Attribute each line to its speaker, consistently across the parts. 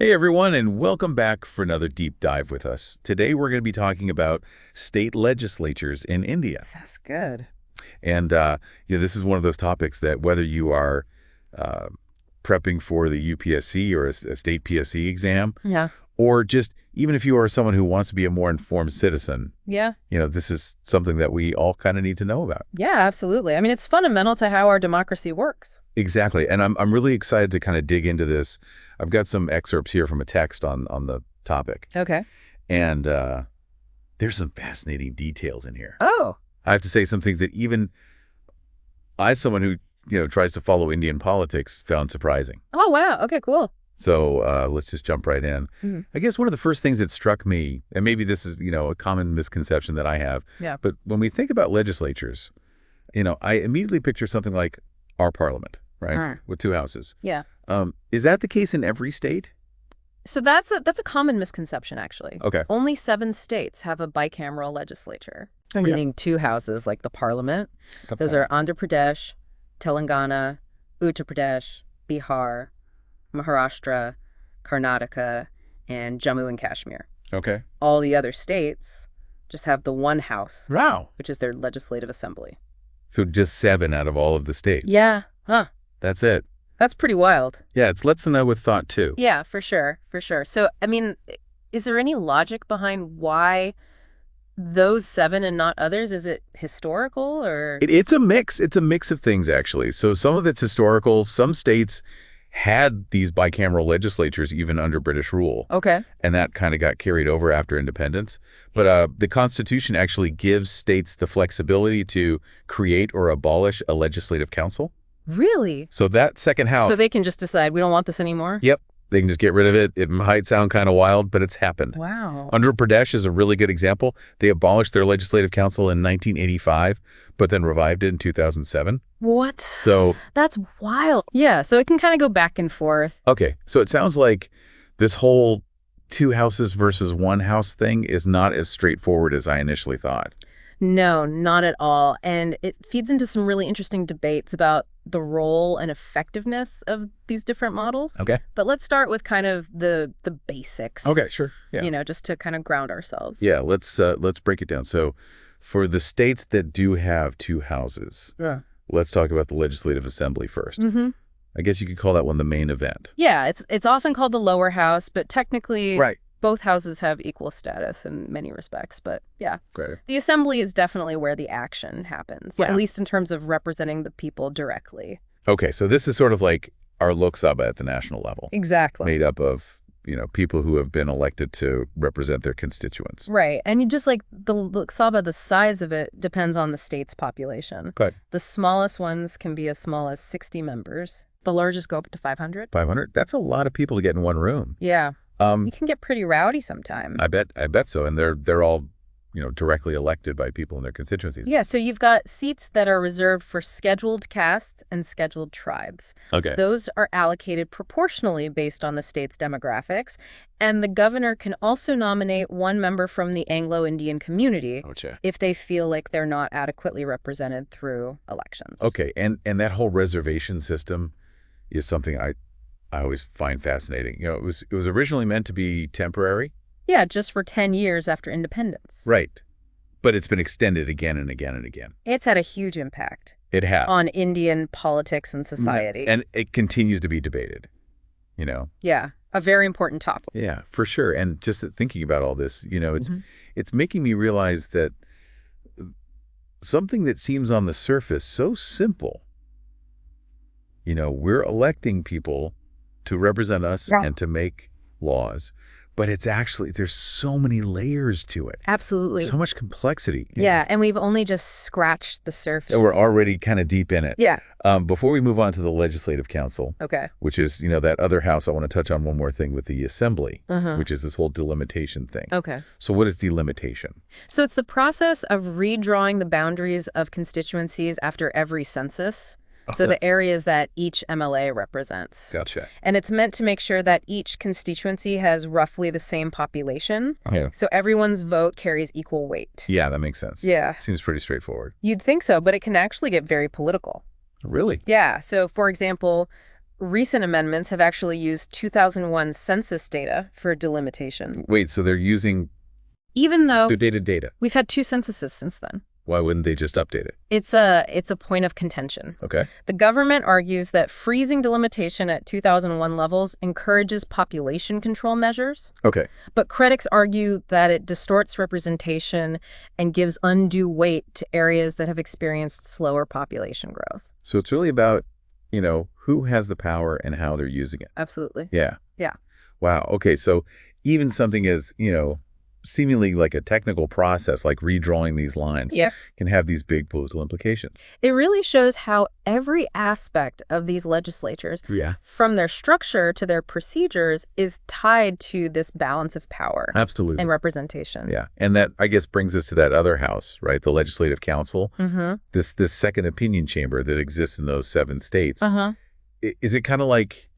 Speaker 1: Hey everyone, and welcome back for another deep dive with us. Today we're going to be talking about state legislatures in India.
Speaker 2: Sounds good.
Speaker 1: And this is one of those topics that whether you are uh, prepping for the UPSC or a state PSC exam,
Speaker 2: Yeah.
Speaker 1: or just even if you are someone who wants to be a more informed citizen,
Speaker 2: Yeah.
Speaker 1: this is something that we all kind of need to know about.
Speaker 2: Yeah, absolutely. I mean, it's fundamental to how our democracy works.
Speaker 1: Exactly. And I'm really excited to kind of dig into this. I've got some excerpts here from a text on the topic.
Speaker 2: Okay.
Speaker 1: And there's some fascinating details in here.
Speaker 2: Oh.
Speaker 1: I have to say some things that even I, as someone who, tries to follow Indian politics, found surprising.
Speaker 2: Oh, wow. Okay, cool.
Speaker 1: So let's just jump right in.
Speaker 2: Mm-hmm.
Speaker 1: I guess one of the first things that struck me, and maybe this is, a common misconception that I have,
Speaker 2: Yeah.
Speaker 1: but when we think about legislatures, I immediately picture something like our parliament, right? With two houses.
Speaker 2: Yeah.
Speaker 1: Is that the case in every state?
Speaker 2: So that's a common misconception, actually.
Speaker 1: Okay.
Speaker 2: Only 7 states have a bicameral legislature.
Speaker 1: Okay.
Speaker 2: Meaning 2 houses, like the parliament.
Speaker 1: Okay.
Speaker 2: Those are Andhra Pradesh, Telangana, Uttar Pradesh, Bihar, Maharashtra, Karnataka, and Jammu and Kashmir.
Speaker 1: Okay.
Speaker 2: All the other states just have the one house,
Speaker 1: Wow.
Speaker 2: which is their legislative assembly.
Speaker 1: So just 7 out of all of the states.
Speaker 2: Yeah. Huh.
Speaker 1: That's it.
Speaker 2: That's pretty wild.
Speaker 1: Yeah, it's lets them know with thought too.
Speaker 2: Yeah, for sure. For sure. So, I mean, is there any logic behind why those 7 and not others? Is it historical or?
Speaker 1: It's a mix. It's a mix of things, actually. So some of it's historical. Some states had these bicameral legislatures even under British rule.
Speaker 2: Okay.
Speaker 1: And that kind of got carried over after independence. But the Constitution actually gives states the flexibility to create or abolish a legislative council.
Speaker 2: Really?
Speaker 1: So that second house.
Speaker 2: So they can just decide we don't want this anymore?
Speaker 1: Yep. They can just get rid of it. It might sound kind of wild, but it's happened.
Speaker 2: Wow.
Speaker 1: Andhra Pradesh is a really good example. They abolished their legislative council in 1985, but then revived it in 2007.
Speaker 2: What?
Speaker 1: So
Speaker 2: that's wild. Yeah, so it can kind of go back and forth.
Speaker 1: okay, so it sounds like this whole 2 houses versus 1 house thing is not as straightforward as I initially thought.
Speaker 2: No, not at all. And it feeds into some really interesting debates about the role and effectiveness of these different models.
Speaker 1: Okay.
Speaker 2: But let's start with kind of the basics.
Speaker 1: Okay, sure. Yeah.
Speaker 2: Just to kind of ground ourselves.
Speaker 1: Yeah, let's break it down. So for the states that do have 2 houses, let's talk about the Legislative Assembly first.
Speaker 2: Mm-hmm.
Speaker 1: I guess you could call that one the main event.
Speaker 2: Yeah, it's often called the lower house, but technically
Speaker 1: Right.
Speaker 2: both houses have equal status in many respects. But yeah,
Speaker 1: Great.
Speaker 2: the assembly is definitely where the action happens,
Speaker 1: Yeah.
Speaker 2: at least in terms of representing the people directly.
Speaker 1: Okay, so this is sort of like our Lok Sabha at the national level.
Speaker 2: Exactly.
Speaker 1: Made up of, people who have been elected to represent their constituents.
Speaker 2: Right. And you just like the Lok Sabha, the size of it depends on the state's population.
Speaker 1: Okay.
Speaker 2: The smallest ones can be as small as 60 members. The largest go up to 500.
Speaker 1: 500? That's a lot of people to get in one room.
Speaker 2: Yeah. You can get pretty rowdy sometimes.
Speaker 1: I bet so. And they're all, directly elected by people in their constituencies.
Speaker 2: Yeah, so you've got seats that are reserved for scheduled castes and scheduled tribes.
Speaker 1: Okay.
Speaker 2: Those are allocated proportionally based on the state's demographics. And the governor can also nominate 1 member from the Anglo-Indian community if they feel like they're not adequately represented through elections.
Speaker 1: Okay. And that whole reservation system is something I always find fascinating. It was originally meant to be temporary.
Speaker 2: Yeah, just for 10 years after independence.
Speaker 1: Right. But it's been extended again and again and again.
Speaker 2: It's had a huge impact.
Speaker 1: It has.
Speaker 2: On Indian politics and society.
Speaker 1: And it continues to be debated,
Speaker 2: Yeah, a very important topic.
Speaker 1: Yeah, for sure. And just thinking about all this, it's making me realize that something that seems on the surface so simple, we're electing people to represent us and to make laws. But it's actually, there's so many layers to it.
Speaker 2: Absolutely.
Speaker 1: So much complexity.
Speaker 2: Yeah, and we've only just scratched the surface.
Speaker 1: And we're already kind of deep in it.
Speaker 2: Yeah.
Speaker 1: Before we move on to the Legislative Council,
Speaker 2: Okay.
Speaker 1: which is, that other house, I want to touch on one more thing with the Assembly, which is this whole delimitation thing.
Speaker 2: Okay.
Speaker 1: So what is delimitation?
Speaker 2: So it's the process of redrawing the boundaries of constituencies after every census. So the areas that each MLA represents.
Speaker 1: Gotcha.
Speaker 2: And it's meant to make sure that each constituency has roughly the same population.
Speaker 1: Yeah.
Speaker 2: So everyone's vote carries equal weight.
Speaker 1: Yeah, that makes sense.
Speaker 2: Yeah.
Speaker 1: Seems pretty straightforward.
Speaker 2: You'd think so, but it can actually get very political.
Speaker 1: Really?
Speaker 2: Yeah. So, for example, Recent amendments have actually used 2001 census data for delimitation.
Speaker 1: Wait, so they're using
Speaker 2: Even though
Speaker 1: their data?
Speaker 2: we've had 2 censuses since then.
Speaker 1: Why wouldn't they just update it?
Speaker 2: It's a point of contention.
Speaker 1: Okay.
Speaker 2: The government argues that freezing delimitation at 2001 levels encourages population control measures.
Speaker 1: Okay.
Speaker 2: But critics argue that it distorts representation and gives undue weight to areas that have experienced slower population growth.
Speaker 1: So it's really about, who has the power and how they're using it.
Speaker 2: Absolutely.
Speaker 1: Yeah.
Speaker 2: Yeah.
Speaker 1: Wow. Okay. So even something as, seemingly like a technical process, like redrawing these lines, can have these big political implications.
Speaker 2: It really shows how every aspect of these legislatures, from their structure to their procedures, is tied to this balance of power.
Speaker 1: Absolutely.
Speaker 2: And representation.
Speaker 1: Yeah. And that, I guess, brings us to that other house, right? The Legislative Council, this second opinion chamber that exists in those 7 states. Is it kind of like,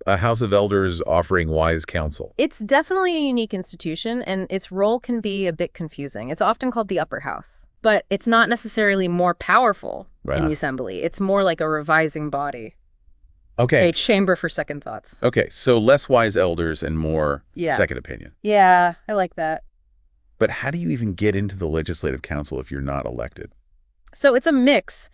Speaker 1: a House of Elders offering wise counsel?
Speaker 2: It's definitely a unique institution, and its role can be a bit confusing. It's often called the upper house, but it's not necessarily more powerful in the assembly. It's more like a revising body.
Speaker 1: Okay.
Speaker 2: A chamber for second thoughts.
Speaker 1: Okay, so less wise elders and more second opinion.
Speaker 2: Yeah, I like that.
Speaker 1: But how do you even get into the Legislative Council if you're not elected?
Speaker 2: So it's a mix,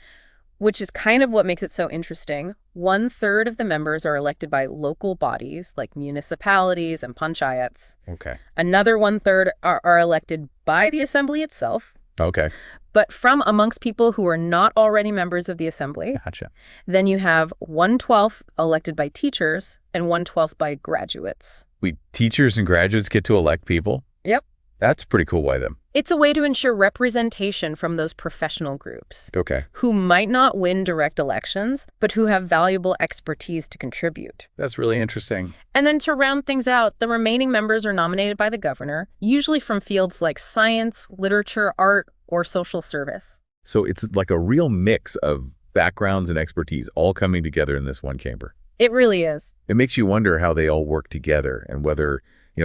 Speaker 2: which is kind of what makes it so interesting. 1/3 of the members are elected by local bodies like municipalities and panchayats.
Speaker 1: Okay.
Speaker 2: Another 1/3 are elected by the assembly itself.
Speaker 1: Okay.
Speaker 2: But from amongst people who are not already members of the assembly.
Speaker 1: Gotcha.
Speaker 2: Then you have 1/12 elected by teachers and 1/12 by graduates.
Speaker 1: Teachers and graduates get to elect people?
Speaker 2: Yep.
Speaker 1: That's pretty cool. Why them?
Speaker 2: It's a way to ensure representation from those professional groups.
Speaker 1: Okay.
Speaker 2: Who might not win direct elections, but who have valuable expertise to contribute.
Speaker 1: That's really interesting.
Speaker 2: And then to round things out, the remaining members are nominated by the governor, usually from fields like science, literature, art, or social service.
Speaker 1: So it's like a real mix of backgrounds and expertise all coming together in this one chamber.
Speaker 2: It really is.
Speaker 1: It makes you wonder how they all work together and whether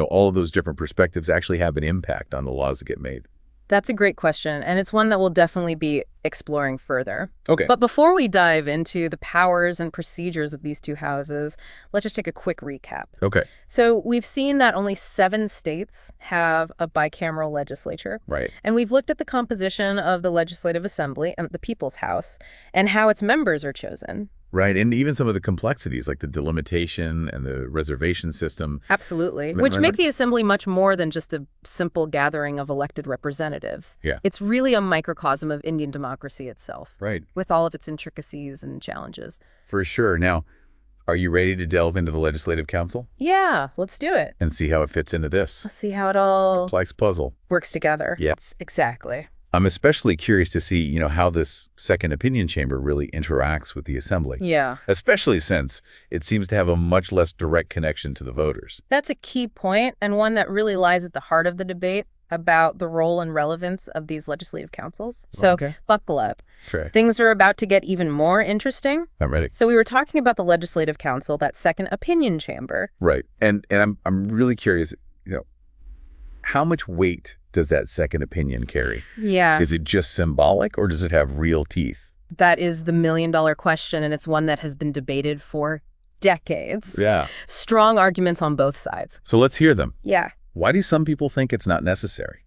Speaker 1: all of those different perspectives actually have an impact on the laws that get made.
Speaker 2: That's a great question, and it's one that we'll definitely be exploring further.
Speaker 1: Okay.
Speaker 2: But before we dive into the powers and procedures of these 2 houses, let's just take a quick recap.
Speaker 1: Okay.
Speaker 2: So we've seen that only 7 states have a bicameral legislature.
Speaker 1: Right.
Speaker 2: And we've looked at the composition of the Legislative Assembly and the People's House and how its members are chosen.
Speaker 1: Right, and even some of the complexities like the delimitation and the reservation system.
Speaker 2: Absolutely, which make the assembly much more than just a simple gathering of elected representatives.
Speaker 1: Yeah.
Speaker 2: It's really a microcosm of Indian democracy itself.
Speaker 1: Right.
Speaker 2: With all of its intricacies and challenges.
Speaker 1: For sure. Now, are you ready to delve into the Legislative Council?
Speaker 2: Yeah, let's do it.
Speaker 1: And see how it fits into this.
Speaker 2: Let's see how it all
Speaker 1: Complex puzzle.
Speaker 2: works together.
Speaker 1: Yeah.
Speaker 2: Exactly.
Speaker 1: I'm especially curious to see, how this second opinion chamber really interacts with the assembly.
Speaker 2: Yeah.
Speaker 1: Especially since it seems to have a much less direct connection to the voters.
Speaker 2: That's a key point, and one that really lies at the heart of the debate about the role and relevance of these legislative councils. So buckle up.
Speaker 1: Sure.
Speaker 2: Things are about to get even more interesting.
Speaker 1: I'm ready.
Speaker 2: So we were talking about the Legislative Council, that second opinion chamber.
Speaker 1: Right. And I'm really curious, how much weight does that second opinion carry?
Speaker 2: Yeah.
Speaker 1: Is it just symbolic or does it have real teeth?
Speaker 2: That is the million-dollar question, and it's one that has been debated for decades.
Speaker 1: Yeah.
Speaker 2: Strong arguments on both sides.
Speaker 1: So let's hear them.
Speaker 2: Yeah.
Speaker 1: Why do some people think it's not necessary?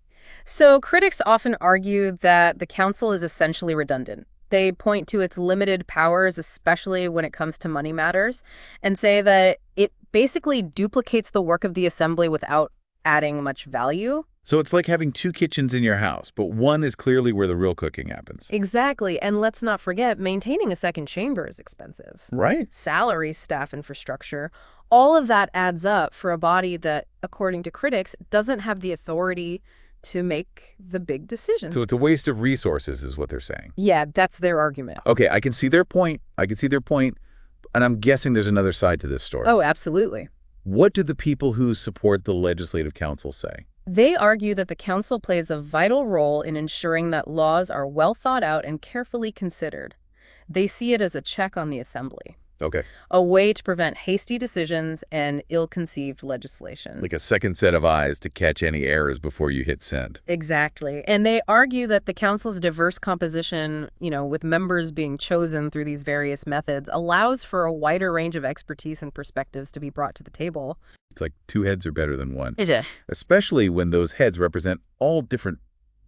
Speaker 2: So critics often argue that the council is essentially redundant. They point to its limited powers, especially when it comes to money matters, and say that it basically duplicates the work of the assembly without adding much value.
Speaker 1: So it's like having 2 kitchens in your house, but one is clearly where the real cooking happens.
Speaker 2: Exactly. And let's not forget, maintaining a second chamber is expensive.
Speaker 1: Right.
Speaker 2: Salaries, staff infrastructure, all of that adds up for a body that, according to critics, doesn't have the authority to make the big decisions.
Speaker 1: So it's a waste of resources is what they're saying.
Speaker 2: Yeah, that's their argument.
Speaker 1: Okay, I can see their point. And I'm guessing there's another side to this story.
Speaker 2: Oh, absolutely.
Speaker 1: What do the people who support the Legislative Council say?
Speaker 2: They argue that the council plays a vital role in ensuring that laws are well thought out and carefully considered. They see it as a check on the assembly.
Speaker 1: Okay.
Speaker 2: a way to prevent hasty decisions and ill-conceived legislation.
Speaker 1: Like a second set of eyes to catch any errors before you hit send.
Speaker 2: Exactly. And they argue that the council's diverse composition, with members being chosen through these various methods, allows for a wider range of expertise and perspectives to be brought to the table.
Speaker 1: It's like two heads are better than one.
Speaker 2: Is it?
Speaker 1: Especially when those heads represent all different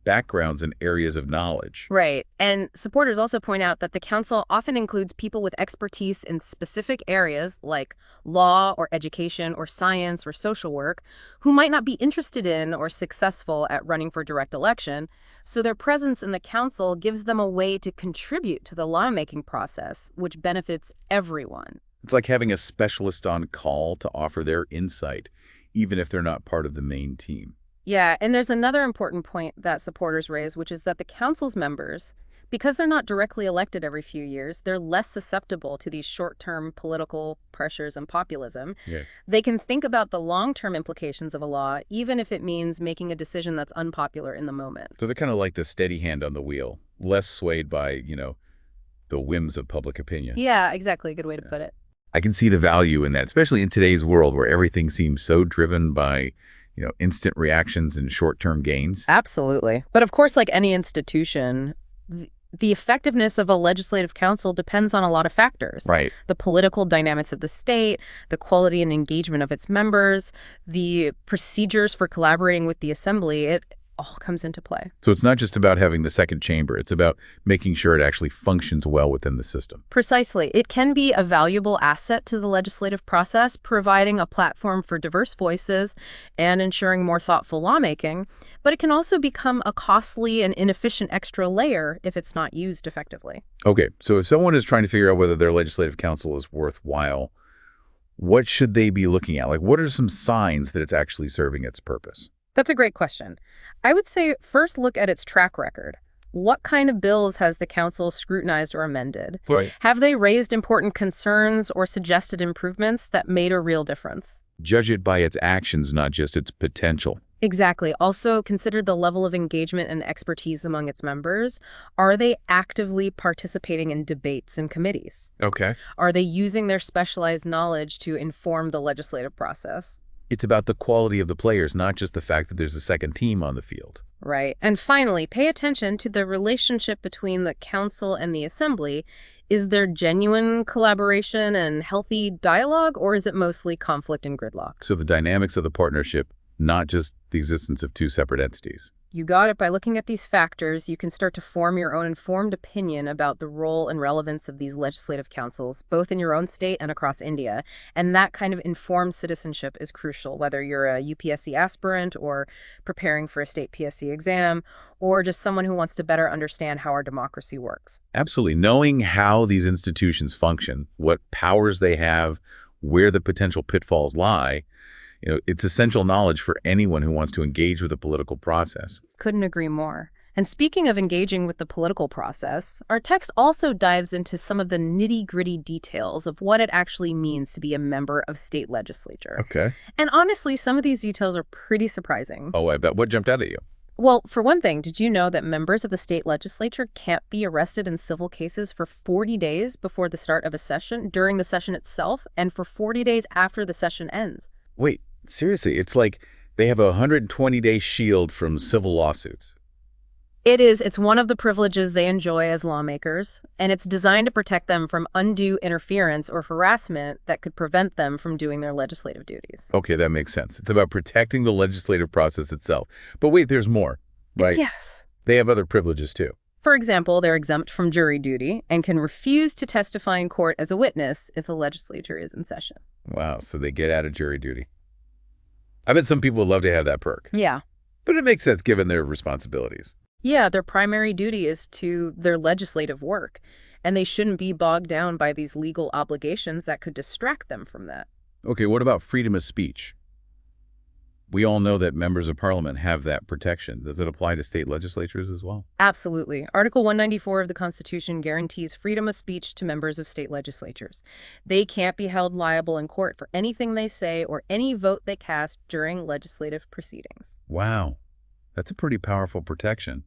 Speaker 1: backgrounds and areas of knowledge.
Speaker 2: Right. And supporters also point out that the council often includes people with expertise in specific areas like law or education or science or social work who might not be interested in or successful at running for direct election. So their presence in the council gives them a way to contribute to the lawmaking process, which benefits everyone.
Speaker 1: It's like having a specialist on call to offer their insight, even if they're not part of the main team.
Speaker 2: Yeah, and there's another important point that supporters raise, which is that the council's members, because they're not directly elected every few years, they're less susceptible to these short-term political pressures and populism.
Speaker 1: Yeah.
Speaker 2: They can think about the long-term implications of a law, even if it means making a decision that's unpopular in the moment.
Speaker 1: So they're kind of like the steady hand on the wheel, less swayed by, the whims of public opinion.
Speaker 2: Yeah, exactly. Good way to put it.
Speaker 1: I can see the value in that, especially in today's world where everything seems so driven by instant reactions and short-term gains.
Speaker 2: Absolutely. But of course, like any institution, the effectiveness of a legislative council depends on a lot of factors.
Speaker 1: Right.
Speaker 2: The political dynamics of the state, the quality and engagement of its members, the procedures for collaborating with the assembly. It all comes into play.
Speaker 1: So it's not just about having the second chamber. It's about making sure it actually functions well within the system.
Speaker 2: Precisely. It can be a valuable asset to the legislative process, providing a platform for diverse voices and ensuring more thoughtful lawmaking. But it can also become a costly and inefficient extra layer if it's not used effectively.
Speaker 1: Okay, so if someone is trying to figure out whether their legislative council is worthwhile, what should they be looking at? Like, what are some signs that it's actually serving its purpose?
Speaker 2: That's a great question. I would say first look at its track record. What kind of bills has the council scrutinized or amended?
Speaker 1: Right.
Speaker 2: Have they raised important concerns or suggested improvements that made a real difference?
Speaker 1: Judge it by its actions, not just its potential.
Speaker 2: Exactly. Also, consider the level of engagement and expertise among its members. Are they actively participating in debates and committees?
Speaker 1: Okay.
Speaker 2: Are they using their specialized knowledge to inform the legislative process?
Speaker 1: It's about the quality of the players, not just the fact that there's a second team on the field.
Speaker 2: Right. And finally, pay attention to the relationship between the council and the assembly. Is there genuine collaboration and healthy dialogue, or is it mostly conflict and gridlock?
Speaker 1: So the dynamics of the partnership, not just the existence of two separate entities.
Speaker 2: You got it. By looking at these factors, you can start to form your own informed opinion about the role and relevance of these legislative councils, both in your own state and across India. And that kind of informed citizenship is crucial, whether you're a UPSC aspirant or preparing for a state PSC exam, or just someone who wants to better understand how our democracy works.
Speaker 1: Absolutely. Knowing how these institutions function, what powers they have, where the potential pitfalls lie, it's essential knowledge for anyone who wants to engage with the political process.
Speaker 2: Couldn't agree more. And speaking of engaging with the political process, our text also dives into some of the nitty-gritty details of what it actually means to be a member of state legislature.
Speaker 1: Okay.
Speaker 2: And honestly, some of these details are pretty surprising.
Speaker 1: Oh, I bet. What jumped out at you?
Speaker 2: Well, for one thing, did you know that members of the state legislature can't be arrested in civil cases for 40 days before the start of a session, during the session itself, and for 40 days after the session ends?
Speaker 1: Wait, seriously, it's like they have a 120-day shield from civil lawsuits.
Speaker 2: It is. It's one of the privileges they enjoy as lawmakers, and it's designed to protect them from undue interference or harassment that could prevent them from doing their legislative duties.
Speaker 1: Okay, that makes sense. It's about protecting the legislative process itself. But wait, there's more, right?
Speaker 2: Yes.
Speaker 1: They have other privileges, too.
Speaker 2: For example, they're exempt from jury duty and can refuse to testify in court as a witness if the legislature is in session.
Speaker 1: Wow, so they get out of jury duty. I bet some people would love to have that perk.
Speaker 2: Yeah.
Speaker 1: But it makes sense given their responsibilities.
Speaker 2: Yeah, their primary duty is to their legislative work, and they shouldn't be bogged down by these legal obligations that could distract them from that.
Speaker 1: Okay, what about freedom of speech? We all know that members of parliament have that protection. Does it apply to state legislatures as well?
Speaker 2: Absolutely. Article 194 of the Constitution guarantees freedom of speech to members of state legislatures. They can't be held liable in court for anything they say or any vote they cast during legislative proceedings.
Speaker 1: Wow, that's a pretty powerful protection.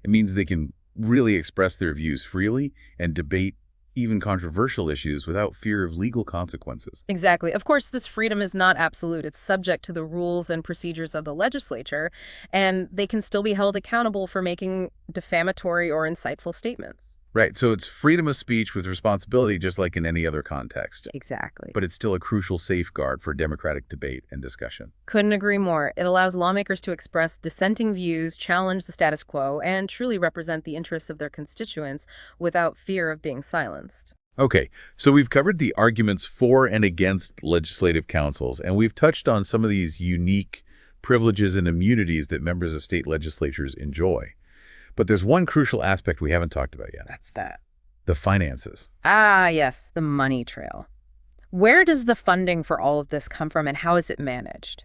Speaker 1: It means they can really express their views freely and debate even controversial issues without fear of legal consequences.
Speaker 2: Exactly. Of course, this freedom is not absolute. It's subject to the rules and procedures of the legislature, and they can still be held accountable for making defamatory or insightful statements.
Speaker 1: Right. So it's freedom of speech with responsibility, just like in any other context.
Speaker 2: Exactly.
Speaker 1: But it's still a crucial safeguard for democratic debate and discussion.
Speaker 2: Couldn't agree more. It allows lawmakers to express dissenting views, challenge the status quo, and truly represent the interests of their constituents without fear of being silenced.
Speaker 1: Okay, so we've covered the arguments for and against legislative councils, and we've touched on some of these unique privileges and immunities that members of state legislatures enjoy. But there's one crucial aspect we haven't talked about yet.
Speaker 2: That's that.
Speaker 1: The finances.
Speaker 2: Ah, yes, the money trail. Where does the funding for all of this come from, and how is it managed?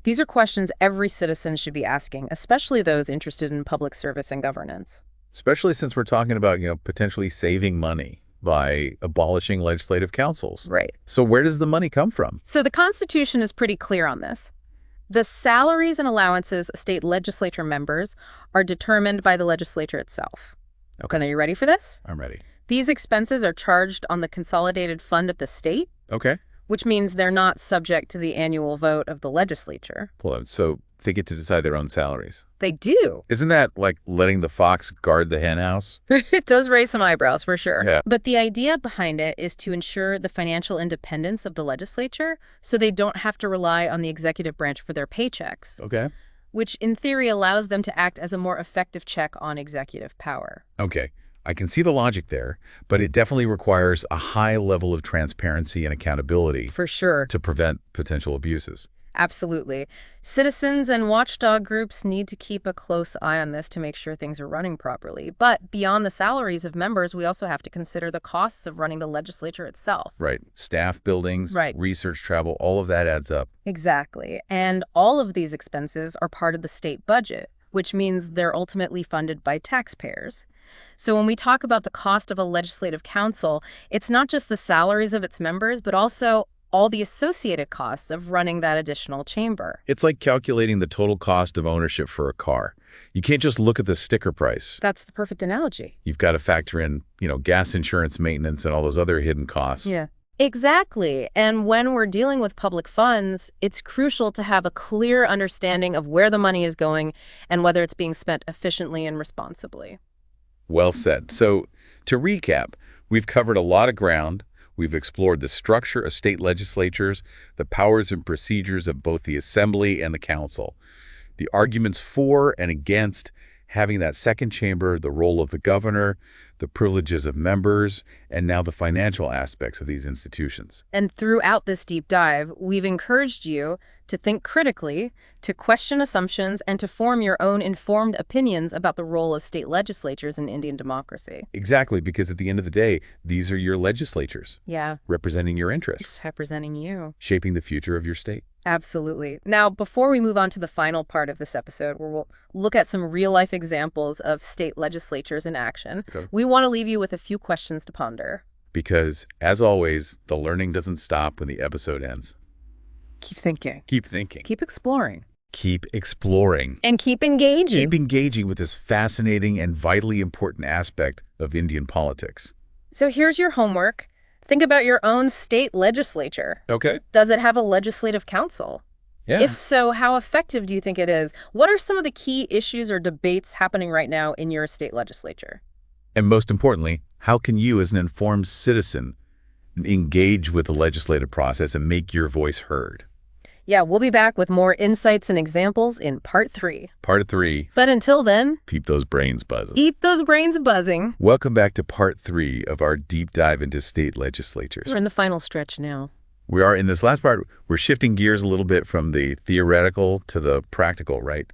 Speaker 2: These are questions every citizen should be asking, especially those interested in public service and governance.
Speaker 1: Especially since we're talking about, potentially saving money by abolishing legislative councils.
Speaker 2: Right.
Speaker 1: So where does the money come from?
Speaker 2: So the Constitution is pretty clear on this. The salaries and allowances of state legislature members are determined by the legislature itself.
Speaker 1: Okay.
Speaker 2: And are you ready for this?
Speaker 1: I'm ready.
Speaker 2: These expenses are charged on the consolidated fund of the state,
Speaker 1: Okay.
Speaker 2: which means they're not subject to the annual vote of the legislature.
Speaker 1: Well, so they get to decide their own salaries.
Speaker 2: They do.
Speaker 1: Isn't that like letting the fox guard the hen house?
Speaker 2: It does raise some eyebrows, for sure.
Speaker 1: Yeah.
Speaker 2: But the idea behind it is to ensure the financial independence of the legislature so they don't have to rely on the executive branch for their paychecks,
Speaker 1: Okay.
Speaker 2: which in theory allows them to act as a more effective check on executive power.
Speaker 1: Okay. I can see the logic there, but it definitely requires a high level of transparency and accountability
Speaker 2: For sure.
Speaker 1: to prevent potential abuses.
Speaker 2: Absolutely. Citizens and watchdog groups need to keep a close eye on this to make sure things are running properly. But beyond the salaries of members, we also have to consider the costs of running the legislature itself.
Speaker 1: Right. Staff buildings,
Speaker 2: Right.
Speaker 1: research travel, all of that adds up.
Speaker 2: Exactly. And all of these expenses are part of the state budget, which means they're ultimately funded by taxpayers. So when we talk about the cost of a legislative council, it's not just the salaries of its members, but also all the associated costs of running that additional chamber.
Speaker 1: It's like calculating the total cost of ownership for a car. You can't just look at the sticker price.
Speaker 2: That's the perfect analogy.
Speaker 1: You've got to factor in, gas insurance, maintenance, and all those other hidden costs.
Speaker 2: Yeah. Exactly. And when we're dealing with public funds, it's crucial to have a clear understanding of where the money is going and whether it's being spent efficiently and responsibly.
Speaker 1: Well said. So to recap, we've covered a lot of ground. We've explored the structure of state legislatures, the powers and procedures of both the assembly and the council, the arguments for and against having that second chamber, the role of the governor, the privileges of members, and now the financial aspects of these institutions.
Speaker 2: And throughout this deep dive, we've encouraged you to think critically, to question assumptions, and to form your own informed opinions about the role of state legislatures in Indian democracy.
Speaker 1: Exactly, because at the end of the day, these are your legislatures.
Speaker 2: Yeah.
Speaker 1: Representing your interests.
Speaker 2: Representing you.
Speaker 1: Shaping the future of your state.
Speaker 2: Absolutely. Now, before we move on to the final part of this episode, where we'll look at some real-life examples of state legislatures in action, we want to leave you with a few questions to ponder.
Speaker 1: Because, as always, the learning doesn't stop when the episode ends.
Speaker 2: Keep thinking.
Speaker 1: Keep thinking.
Speaker 2: Keep exploring.
Speaker 1: Keep exploring.
Speaker 2: And keep engaging.
Speaker 1: Keep engaging with this fascinating and vitally important aspect of Indian politics.
Speaker 2: So here's your homework. Think about your own state legislature.
Speaker 1: Okay.
Speaker 2: Does it have a legislative council?
Speaker 1: Yeah.
Speaker 2: If so, how effective do you think it is? What are some of the key issues or debates happening right now in your state legislature?
Speaker 1: And most importantly, how can you as an informed citizen engage with the legislative process and make your voice heard?
Speaker 2: Yeah, we'll be back with more insights and examples in part 3.
Speaker 1: Part 3.
Speaker 2: But until then,
Speaker 1: Keep those brains buzzing.
Speaker 2: keep those brains buzzing.
Speaker 1: Welcome back to part 3 of our deep dive into state legislatures.
Speaker 2: We're in the final stretch now.
Speaker 1: We are in this last part, we're shifting gears a little bit from the theoretical to the practical, right?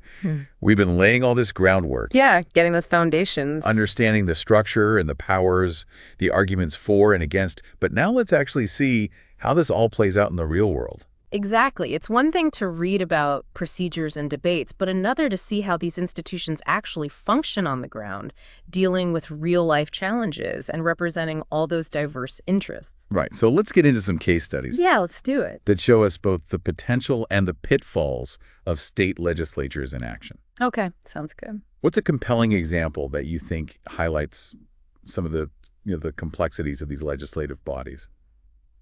Speaker 1: We've been laying all this groundwork.
Speaker 2: Yeah, getting those foundations.
Speaker 1: Understanding the structure and the powers, the arguments for and against. But now let's actually see how this all plays out in the real world.
Speaker 2: Exactly. It's one thing to read about procedures and debates, but another to see how these institutions actually function on the ground, dealing with real-life challenges and representing all those diverse interests.
Speaker 1: Right. So let's get into some case studies.
Speaker 2: Yeah, let's do it.
Speaker 1: That show us both the potential and the pitfalls of state legislatures in action.
Speaker 2: Okay, sounds good.
Speaker 1: What's a compelling example that you think highlights some of the the complexities of these legislative bodies.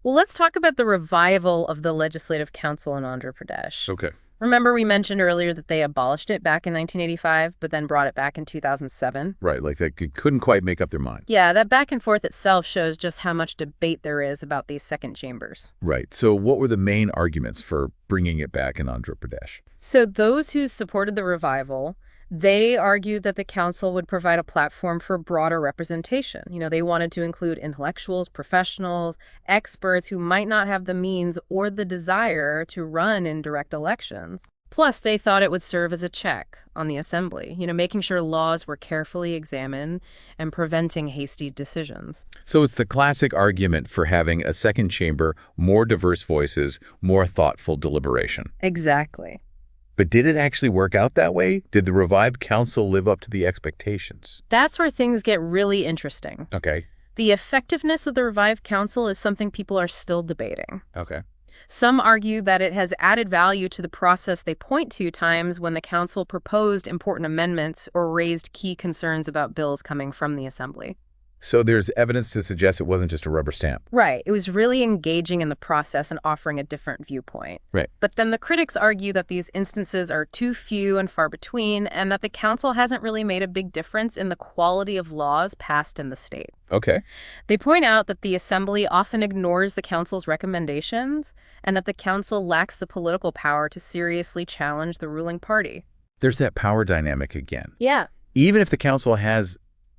Speaker 2: Well, let's talk about the revival of the Legislative Council in Andhra Pradesh.
Speaker 1: Okay.
Speaker 2: Remember we mentioned earlier that they abolished it back in 1985, but then brought it back in 2007?
Speaker 1: Right, like they couldn't quite make up their mind.
Speaker 2: Yeah, that back and forth itself shows just how much debate there is about these second chambers.
Speaker 1: Right. So what were the main arguments for bringing it back in Andhra Pradesh?
Speaker 2: So those who supported the revival, they argued that the council would provide a platform for broader representation. They wanted to include intellectuals, professionals, experts who might not have the means or the desire to run in direct elections. Plus, they thought it would serve as a check on the assembly, making sure laws were carefully examined and preventing hasty decisions.
Speaker 1: So it's the classic argument for having a second chamber, more diverse voices, more thoughtful deliberation.
Speaker 2: Exactly.
Speaker 1: But did it actually work out that way? Did the revived council live up to the expectations?
Speaker 2: That's where things get really interesting.
Speaker 1: Okay.
Speaker 2: The effectiveness of the revived council is something people are still debating.
Speaker 1: Okay.
Speaker 2: Some argue that it has added value to the process. They point to times when the council proposed important amendments or raised key concerns about bills coming from the assembly.
Speaker 1: So there's evidence to suggest it wasn't just a rubber stamp.
Speaker 2: Right. It was really engaging in the process and offering a different viewpoint.
Speaker 1: Right.
Speaker 2: But then the critics argue that these instances are too few and far between, and that the council hasn't really made a big difference in the quality of laws passed in the state.
Speaker 1: Okay.
Speaker 2: They point out that the assembly often ignores the council's recommendations, and that the council lacks the political power to seriously challenge the ruling party.
Speaker 1: There's that power dynamic again.
Speaker 2: Yeah.
Speaker 1: Even if the council has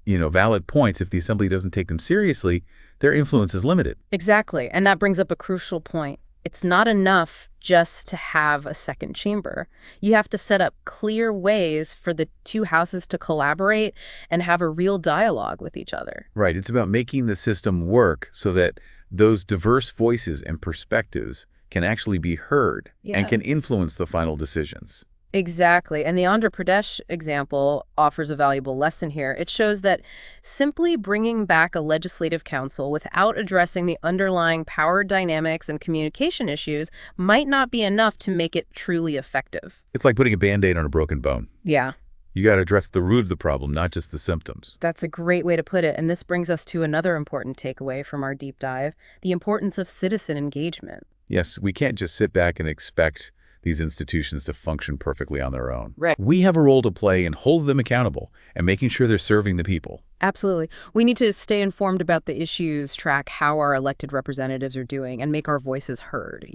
Speaker 1: valid points, if the assembly doesn't take them seriously, their influence is limited.
Speaker 2: Exactly. And that brings up a crucial point. It's not enough just to have a second chamber. You have to set up clear ways for the two houses to collaborate and have a real dialogue with each other.
Speaker 1: Right. It's about making the system work so that those diverse voices and perspectives can actually be heard and can influence the final decisions.
Speaker 2: Exactly. And the Andhra Pradesh example offers a valuable lesson here. It shows that simply bringing back a legislative council without addressing the underlying power dynamics and communication issues might not be enough to make it truly effective.
Speaker 1: It's like putting a Band-Aid on a broken bone.
Speaker 2: Yeah.
Speaker 1: You got to address the root of the problem, not just the symptoms.
Speaker 2: That's a great way to put it. And this brings us to another important takeaway from our deep dive, the importance of citizen engagement.
Speaker 1: Yes, we can't just sit back and expect these institutions to function perfectly on their own.
Speaker 2: Right.
Speaker 1: We have a role to play in holding them accountable and making sure they're serving the people.
Speaker 2: Absolutely. We need to stay informed about the issues, track how our elected representatives are doing, and make our voices heard.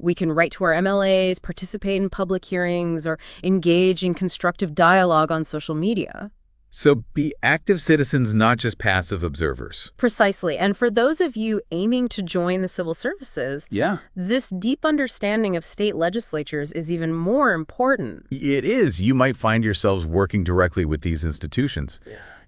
Speaker 2: We can write to our MLAs, participate in public hearings, or engage in constructive dialogue on social media.
Speaker 1: So be active citizens, not just passive observers.
Speaker 2: Precisely. And for those of you aiming to join the civil services, this deep understanding of state legislatures is even more important.
Speaker 1: It is. You might find yourselves working directly with these institutions,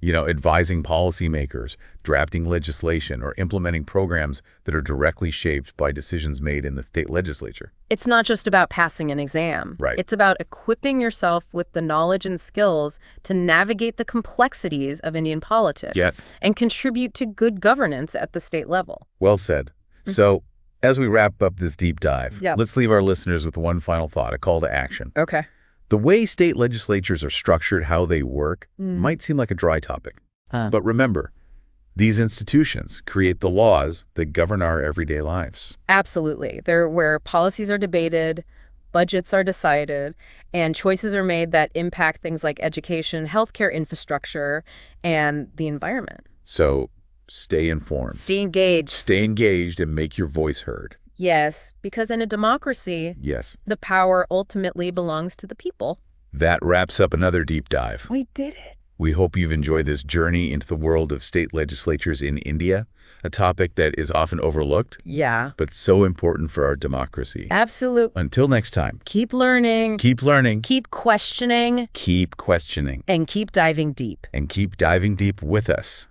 Speaker 1: advising policymakers, drafting legislation, or implementing programs that are directly shaped by decisions made in the state legislature.
Speaker 2: It's not just about passing an exam.
Speaker 1: Right.
Speaker 2: It's about equipping yourself with the knowledge and skills to navigate the complexities of Indian politics.
Speaker 1: Yes.
Speaker 2: And contribute to good governance at the state level.
Speaker 1: Well said. So as we wrap up this deep dive, let's leave our listeners with one final thought, a call to action.
Speaker 2: Okay.
Speaker 1: The way state legislatures are structured, how they work, might seem like a dry topic. But remember, these institutions create the laws that govern our everyday lives.
Speaker 2: Absolutely. They're where policies are debated, budgets are decided, and choices are made that impact things like education, healthcare infrastructure, and the environment.
Speaker 1: So stay informed.
Speaker 2: Stay engaged.
Speaker 1: Stay engaged and make your voice heard.
Speaker 2: Yes, because in a democracy,
Speaker 1: the
Speaker 2: power ultimately belongs to the people.
Speaker 1: That wraps up another deep dive.
Speaker 2: We did it.
Speaker 1: We hope you've enjoyed this journey into the world of state legislatures in India, a topic that is often overlooked, but so important for our democracy.
Speaker 2: Absolutely.
Speaker 1: Until next time.
Speaker 2: Keep learning.
Speaker 1: Keep learning.
Speaker 2: Keep questioning.
Speaker 1: Keep questioning.
Speaker 2: And keep diving deep.
Speaker 1: And keep diving deep with us.